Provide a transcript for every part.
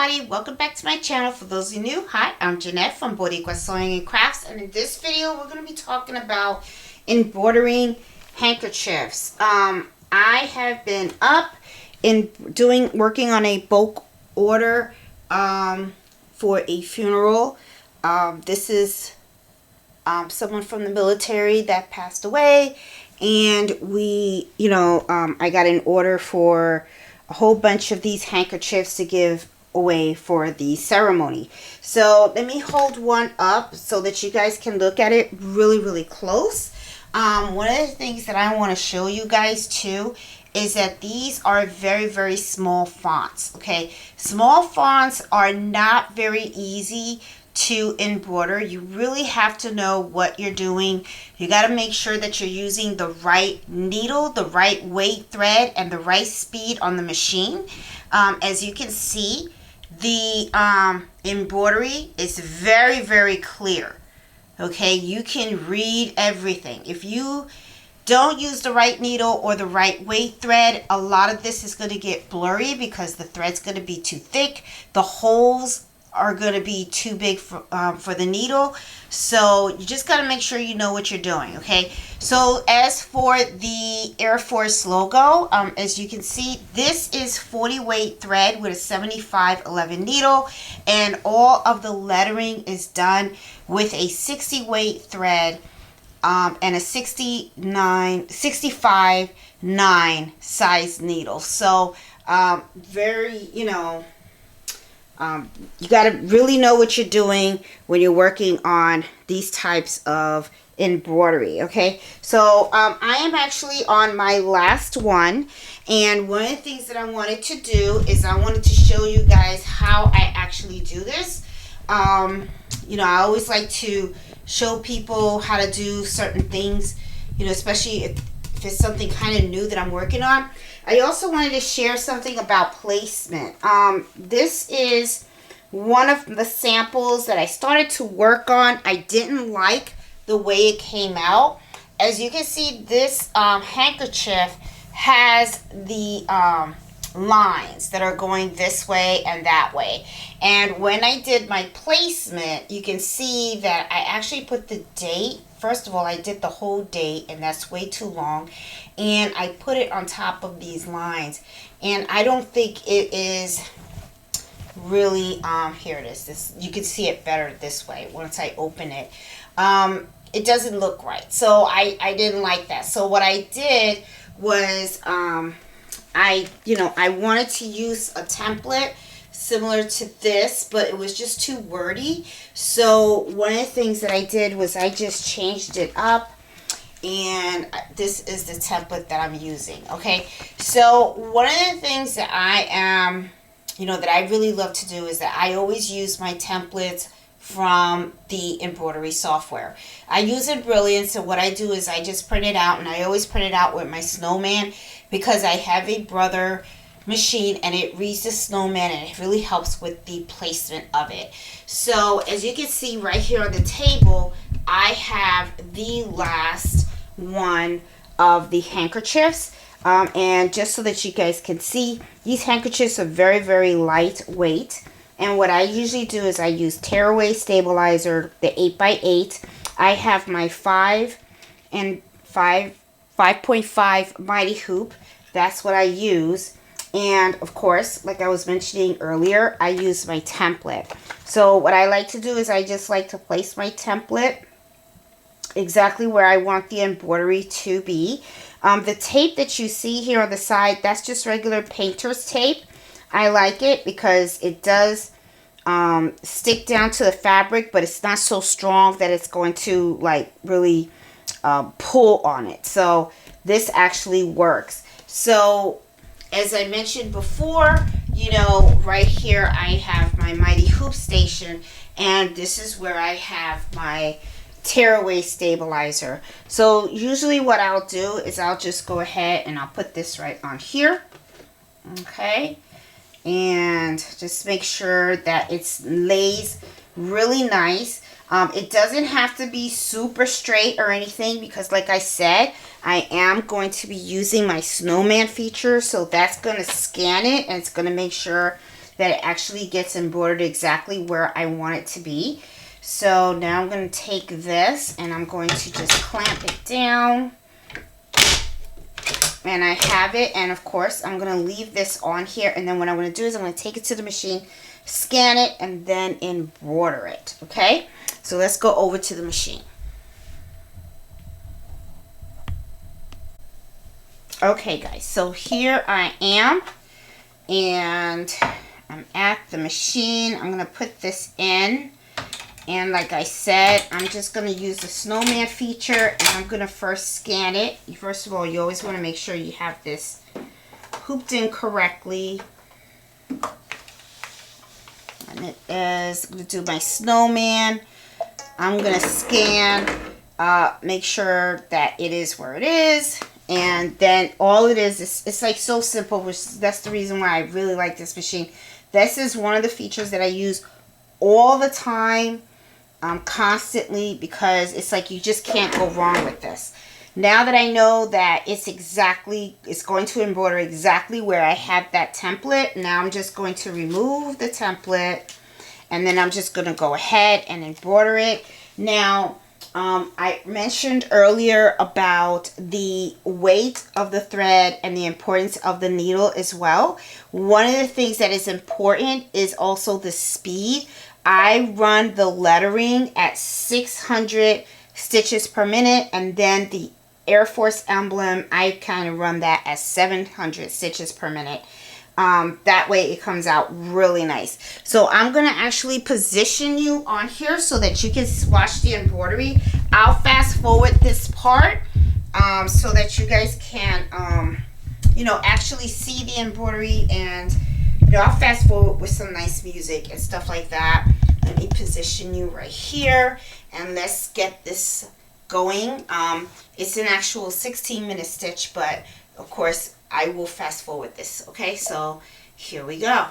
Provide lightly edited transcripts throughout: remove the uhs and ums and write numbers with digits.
everybody, welcome back to my channel. For those of you new, hi, I'm Jeanette from Boricua Sewing and Crafts, and in this video we're going to be talking about embroidering handkerchiefs. I have been up in working on a bulk order for a funeral. This is someone from the military that passed away, and I got an order for a whole bunch of these handkerchiefs to give away for the ceremony. So let me hold one up so that you guys can look at it really close. One of the things that I want to show you guys too is that these are very small fonts. Okay, small fonts are not very easy to embroider. You really have to know what you're doing. You got to make sure that you're using the right needle, the right weight thread, and the right speed on the machine. As you can see, the embroidery is very clear. Okay, you can read everything. If you don't use the right needle or the right weight thread, a lot of this is going to get blurry because the thread's going to be too thick. The holes are going to be too big for the needle. So you just got to make sure you know what you're doing. Okay, so as for the Air Force logo, as you can see, this is 40 weight thread with a 7511 needle, and all of the lettering is done with a 60 weight thread and a 65/9 size needle. So you got to really know what you're doing when you're working on these types of embroidery. Okay, so I am actually on my last one, and one of the things that I wanted to do is I wanted to show you guys how I actually do this. I always like to show people how to do certain things, especially if it's something kind of new that I'm working on. I also wanted to share something about placement. This is one of the samples that I started to work on. I didn't like the way it came out. As you can see, this handkerchief has the lines that are going this way and that way. And when I did my placement, you can see that I actually put the date. First of all, I did the whole date, and that's way too long. And I put it on top of these lines. And I don't think it is really, here it is. You can see it better this way once I open it. It doesn't look right. So I didn't like that. So what I did was, I wanted to use a template similar to this, but it was just too wordy. So one of the things that I did was I just changed it up, and this is the template that I'm using. Okay, so one of the things that I am, that I really love to do is that I always use my templates from the embroidery software. I use Embroidery, so what I do is I just print it out, and I always print it out with my snowman because I have a Brother machine and it reads the snowman, and it really helps with the placement of it. So as you can see right here on the table, I have the last one of the handkerchiefs, and just so that you guys can see, these handkerchiefs are very lightweight. And what I usually do is I use tearaway stabilizer, the 8x8. I have my 5.5 mighty hoop. That's what I use. And of course, like I was mentioning earlier, I use my template. So what I like to do is I just like to place my template exactly where I want the embroidery to be. The tape that you see here on the side, that's just regular painter's tape. I like it because it does stick down to the fabric, but it's not so strong that it's going to like really pull on it. So this actually works. So as I mentioned before, right here I have my mighty hoop station, and this is where I have my tearaway stabilizer. So usually what I'll do is I'll just go ahead and I'll put this right on here. Okay, and just make sure that it lays really nice. It doesn't have to be super straight or anything because, like I said, I am going to be using my snowman feature, so that's going to scan it and it's going to make sure that it actually gets embroidered exactly where I want it to be. So now I'm going to take this and I'm going to just clamp it down. And I have it, and of course I'm going to leave this on here, and then what I'm going to do is I'm going to take it to the machine, scan it, and then embroider it. Okay, so let's go over to the machine. Okay guys, so here I am, and I'm at the machine. I'm going to put this in, and like I said, I'm just going to use the snowman feature, and I'm going to first scan it. First of all, you always want to make sure you have this hooped in correctly. And it is, I'm going to do my snowman. I'm going to scan, make sure that it is where it is. And then all it is it's like so simple, which that's the reason why I really like this machine. This is one of the features that I use all the time, constantly, because it's like you just can't go wrong with this. Now that I know that it's going to embroider exactly where I have that template, now I'm just going to remove the template, and then I'm just going to go ahead and embroider it. Now, I mentioned earlier about the weight of the thread and the importance of the needle as well. One of the things that is important is also the speed. I run the lettering at 600 stitches per minute, and then the Air Force emblem, I kind of run that at 700 stitches per minute. That way it comes out really nice. So I'm going to actually position you on here so that you can watch the embroidery. I'll fast forward this part so that you guys can, actually see the embroidery, and I'll fast forward with some nice music and stuff like that. Let me position you right here, and let's get this going. It's an actual 16-minute stitch, but of course I will fast forward this. Okay, so here we go.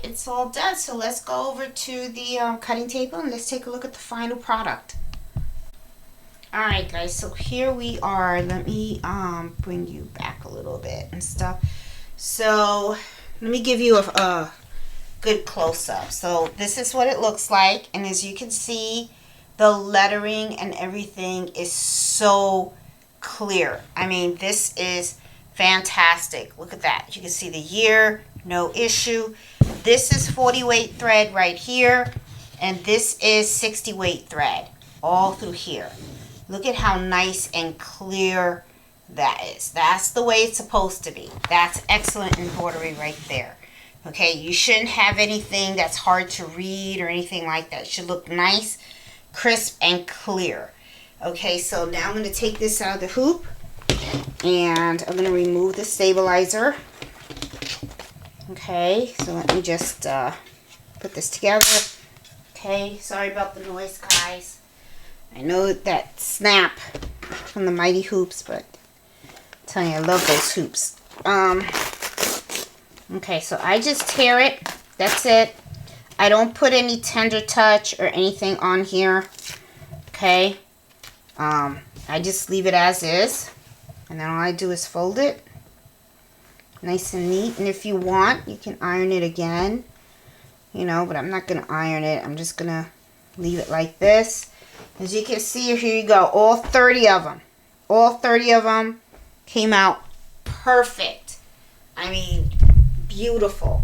It's all done, so let's go over to the cutting table and let's take a look at the final product. Alright guys, so here we are. Let me bring you back a little bit and stuff. So let me give you a good close-up. So this is what it looks like, and as you can see, the lettering and everything is so clear. I mean, this is fantastic. Look at that. You can see the year, no issue. This is 40 weight thread right here, and this is 60 weight thread all through here. Look at how nice and clear that is. That's the way it's supposed to be. That's excellent embroidery right there. Okay, you shouldn't have anything that's hard to read or anything like that. It should look nice, crisp, and clear. Okay, so now I'm going to take this out of the hoop, and I'm going to remove the stabilizer. Okay, so let me just put this together. Okay, sorry about the noise, guys. I know that snap from the Mighty Hoops, but I'm telling you, I love those hoops. Okay, so I just tear it. That's it. I don't put any tender touch or anything on here. Okay. I just leave it as is. And then all I do is fold it. Nice and neat. And if you want, you can iron it again. You know, but I'm not going to iron it. I'm just going to leave it like this. As you can see, here you go. All 30 of them. All 30 of them came out perfect. I mean, beautiful.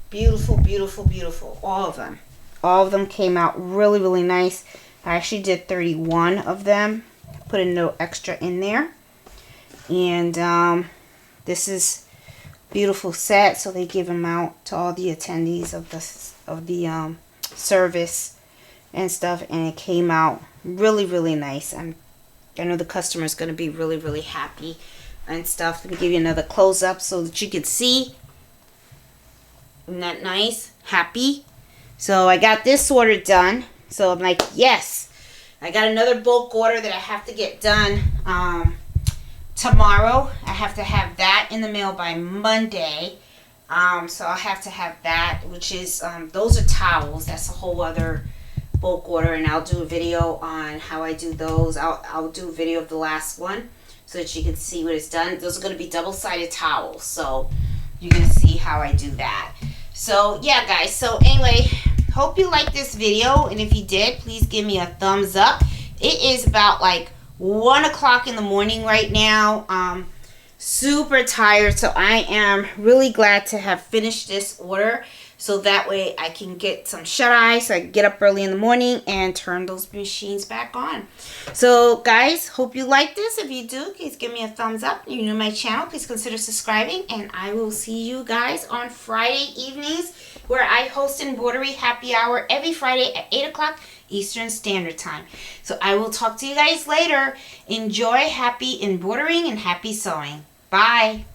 Beautiful, beautiful, beautiful. All of them. All of them came out really, really nice. I actually did 31 of them. Put a no extra in there. And this is beautiful set. So they give them out to all the attendees of the service and stuff. And it came out really, really nice. I know the customer is going to be really, really happy and stuff. Let me give you another close up so that you can see. Isn't that nice? Happy. So I got this order done. So I'm like, yes. I got another bulk order that I have to get done tomorrow. I have to have that in the mail by Monday. So I'll have to have that, which is, those are towels. That's a whole other bulk order, and I'll do a video on how I do those. I'll do a video of the last one so that you can see what it's done. Those are going to be double-sided towels, so you're going to see how I do that. So, yeah, guys. So, anyway, hope you liked this video, and if you did, please give me a thumbs up. It is about like 1 o'clock in the morning right now. Super tired, so I am really glad to have finished this order, so that way I can get some shut-eye, so I can get up early in the morning and turn those machines back on. So, guys, hope you like this. If you do, please give me a thumbs up. If you're new to my channel, please consider subscribing, and I will see you guys on Friday evenings, where I host Embroidery Happy Hour every Friday at 8 o'clock Eastern Standard Time. So I will talk to you guys later. Enjoy, happy embroidering and happy sewing. Bye.